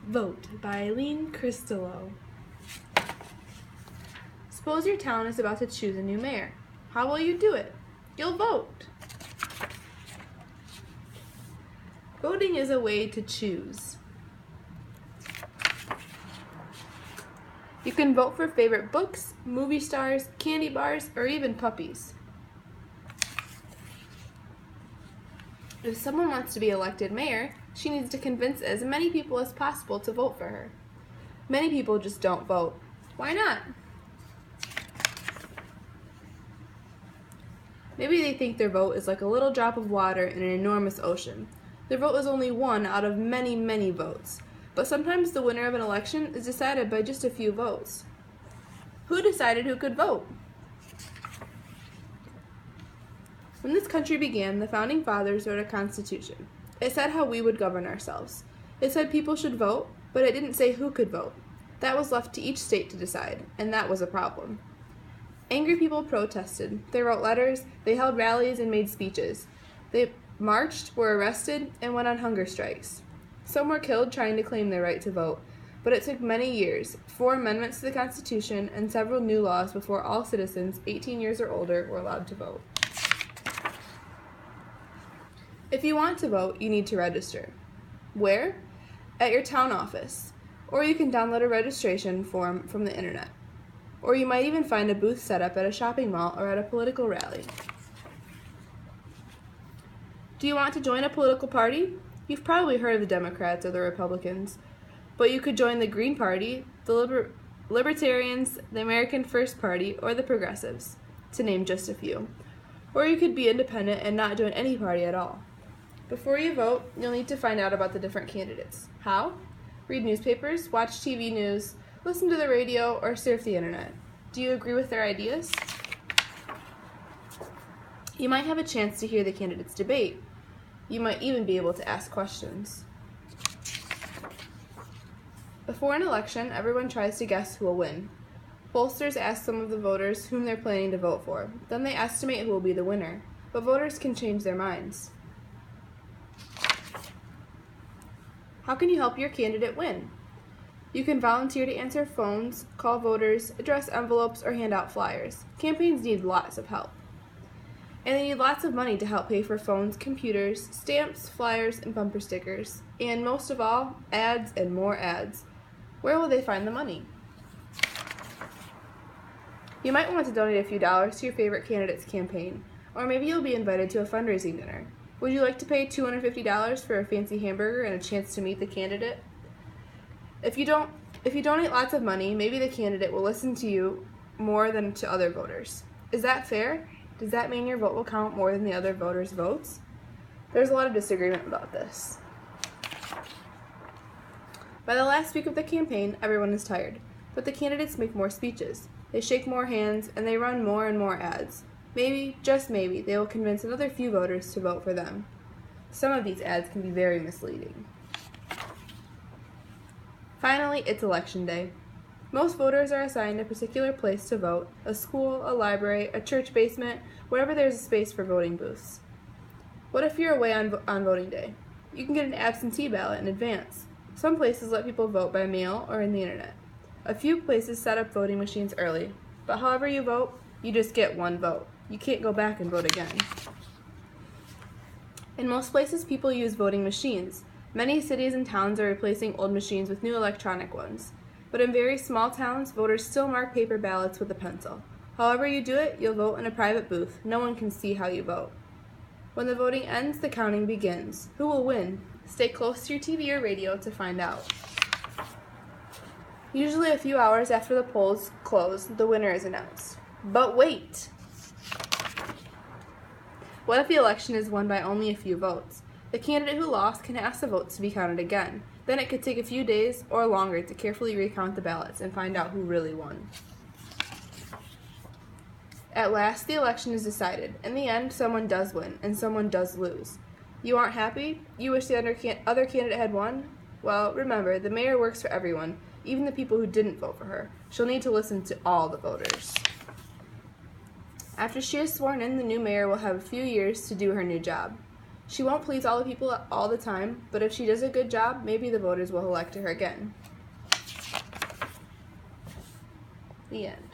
Vote by Eileen Cristillo. Suppose your town is about to choose a new mayor. How will you do it? You'll vote. Voting is a way to choose. You can vote for favorite books, movie stars, candy bars, or even puppies. If someone wants to be elected mayor, she needs to convince as many people as possible to vote for her. Many people just don't vote. Why not? Maybe they think their vote is like a little drop of water in an enormous ocean. Their vote is only one out of many, many votes. But sometimes the winner of an election is decided by just a few votes. Who decided who could vote? When this country began, the Founding Fathers wrote a constitution. It said how we would govern ourselves. It said people should vote, but it didn't say who could vote. That was left to each state to decide, and that was a problem. Angry people protested. They wrote letters, they held rallies and made speeches. They marched, were arrested, and went on hunger strikes. Some were killed trying to claim their right to vote, but it took many years, 4 amendments to the Constitution, and several new laws before all citizens 18 years or older were allowed to vote. If you want to vote, you need to register. Where? At your town office. Or you can download a registration form from the internet. Or you might even find a booth set up at a shopping mall or at a political rally. Do you want to join a political party? You've probably heard of the Democrats or the Republicans, but you could join the Green Party, the Libertarians, the American First Party, or the Progressives, to name just a few. Or you could be independent and not join any party at all. Before you vote, you'll need to find out about the different candidates. How? Read newspapers, watch TV news, listen to the radio, or surf the internet. Do you agree with their ideas? You might have a chance to hear the candidates debate. You might even be able to ask questions. Before an election, everyone tries to guess who will win. Pollsters ask some of the voters whom they're planning to vote for. Then they estimate who will be the winner. But voters can change their minds. How can you help your candidate win? You can volunteer to answer phones, call voters, address envelopes, or hand out flyers. Campaigns need lots of help. And they need lots of money to help pay for phones, computers, stamps, flyers, and bumper stickers. And most of all, ads and more ads. Where will they find the money? You might want to donate a few dollars to your favorite candidate's campaign, or maybe you'll be invited to a fundraising dinner. Would you like to pay $250 for a fancy hamburger and a chance to meet the candidate? If you donate lots of money, maybe the candidate will listen to you more than to other voters. Is that fair? Does that mean your vote will count more than the other voters' votes? There's a lot of disagreement about this. By the last week of the campaign, everyone is tired, but the candidates make more speeches. They shake more hands, and they run more and more ads. Maybe, just maybe, they will convince another few voters to vote for them. Some of these ads can be very misleading. Finally, it's election day. Most voters are assigned a particular place to vote, a school, a library, a church basement, wherever there's a space for voting booths. What if you're away on voting day? You can get an absentee ballot in advance. Some places let people vote by mail or in the internet. A few places set up voting machines early, but however you vote, you just get one vote. You can't go back and vote again. In most places, people use voting machines. Many cities and towns are replacing old machines with new electronic ones. But in very small towns, voters still mark paper ballots with a pencil. However you do it, you'll vote in a private booth. No one can see how you vote. When the voting ends, the counting begins. Who will win? Stay close to your TV or radio to find out. Usually a few hours after the polls close, the winner is announced. But wait! What if the election is won by only a few votes? The candidate who lost can ask the votes to be counted again. Then it could take a few days or longer to carefully recount the ballots and find out who really won. At last, the election is decided. In the end, someone does win, and someone does lose. You aren't happy? You wish the other candidate had won? Well, remember, the mayor works for everyone, even the people who didn't vote for her. She'll need to listen to all the voters. After she is sworn in, the new mayor will have a few years to do her new job. She won't please all the people all the time, but if she does a good job, maybe the voters will elect her again. The end.